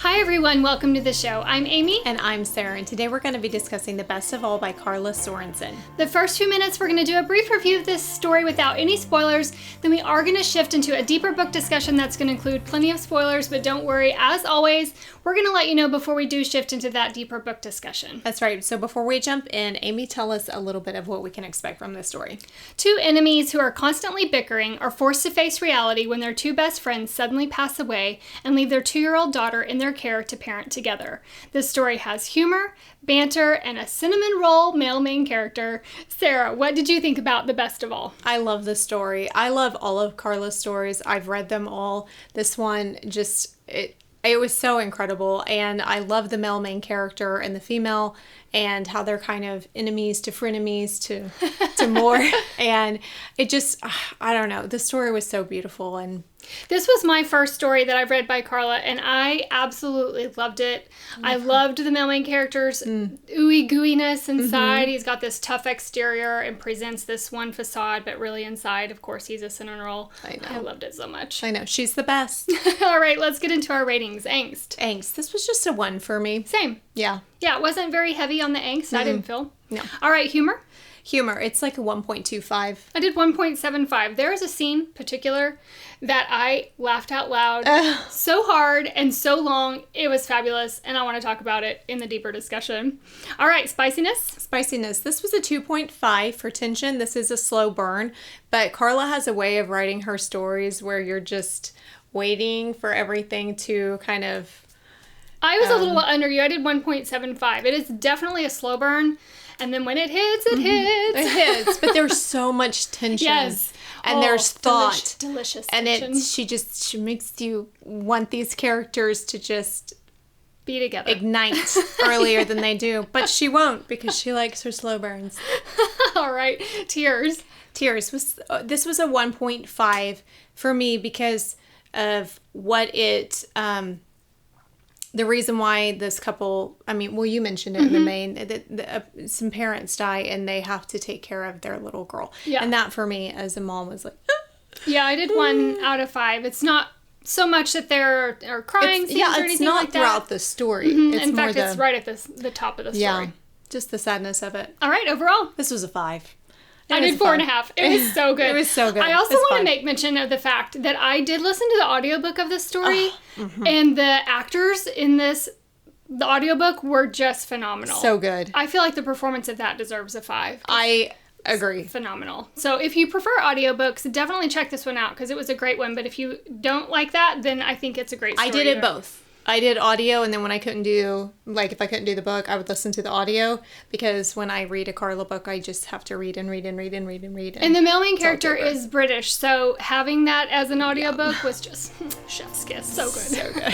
Hi everyone, welcome to the show. I'm Amy. And I'm Sarah, and today we're going to be discussing The Best of All by Karla Sorensen. The first few minutes we're going to do a brief review of this story without any spoilers, then we are going to shift into a deeper book discussion that's going to include plenty of spoilers, but don't worry, as always, we're going to let you know before we do shift into that deeper book discussion. That's right. So before we jump in, Amy, tell us a little bit of what we can expect from this story. Two enemies who are constantly bickering are forced to face reality when their two best friends suddenly pass away and leave their 2-year-old daughter in their care to parent together. This story has humor, banter, and a cinnamon roll male main character. Sarah, what did you think about The Best of All? I love this story. I love all of Karla's stories. I've read them all. This one just, it was so incredible, and I love the male main character and the female and how they're kind of enemies to frenemies to more. And it just, I don't know, the story was so beautiful. And this was my first story that I've read by Karla, and I absolutely loved it. I loved the male main character's ooey gooiness inside. He's got this tough exterior and presents this one facade, but really inside, of course, he's a cinnamon roll. I know. I loved it so much. I know. She's the best. All right, let's get into our ratings. Angst. Angst. This was just a 1 for me. Same. Yeah. Yeah, it wasn't very heavy on the angst. I didn't feel. No. All right, humor. Humor. It's like a 1.25. I did 1.75. There is a scene particular that I laughed out loud so hard and so long. It was fabulous, and I want to talk about it in the deeper discussion. All right, spiciness. Spiciness. This was a 2.5 for tension. This is a slow burn, but Karla has a way of writing her stories where you're just waiting for everything to kind of... I was a little under you. I did 1.75. It is definitely a slow burn. And then when it hits, it hits. It hits. But there's so much tension. Yes. And there's thought. Delicious and tension. she makes you want these characters to just be together. Ignite earlier than they do. But she won't, because she likes her slow burns. All right. Tears. This was a 1.5 for me because of what it... the reason why this couple, you mentioned it in the main, some parents die and they have to take care of their little girl. Yeah. And that for me as a mom was like... Yeah, I did 1 out of 5. It's not so much that they're crying scenes or anything like that. It's not throughout the story. It's in fact, it's right at the top of the story. Yeah, just the sadness of it. All right, overall. This was a 5. I did 4.5. It was so good. It was so good. I also want to make mention of the fact that I did listen to the audiobook of this story, and the actors in the audiobook were just phenomenal. So good. I feel like the performance of that deserves a 5. I agree. Phenomenal. So if you prefer audiobooks, definitely check this one out because it was a great one. But if you don't like that, then I think it's a great story. I did it both. I did audio, and then when I couldn't do, if I couldn't do the book, I would listen to the audio, because when I read a Karla book, I just have to read and read and read and read and read. And the male main character is British, so having that as an audiobook was just chef's kiss. So good. So good.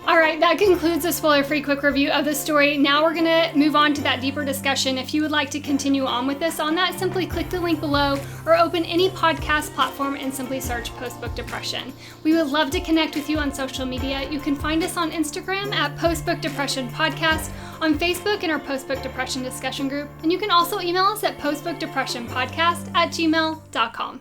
All right, that concludes a spoiler-free quick review of the story. Now we're going to move on to that deeper discussion. If you would like to continue on with us on that, simply click the link below or open any podcast platform and simply search Postbook Depression. We would love to connect with you on social media. You can find us on Instagram at Postbook Depression Podcast, on Facebook in our Postbook Depression discussion group, and you can also email us at postbookdepressionpodcast@gmail.com.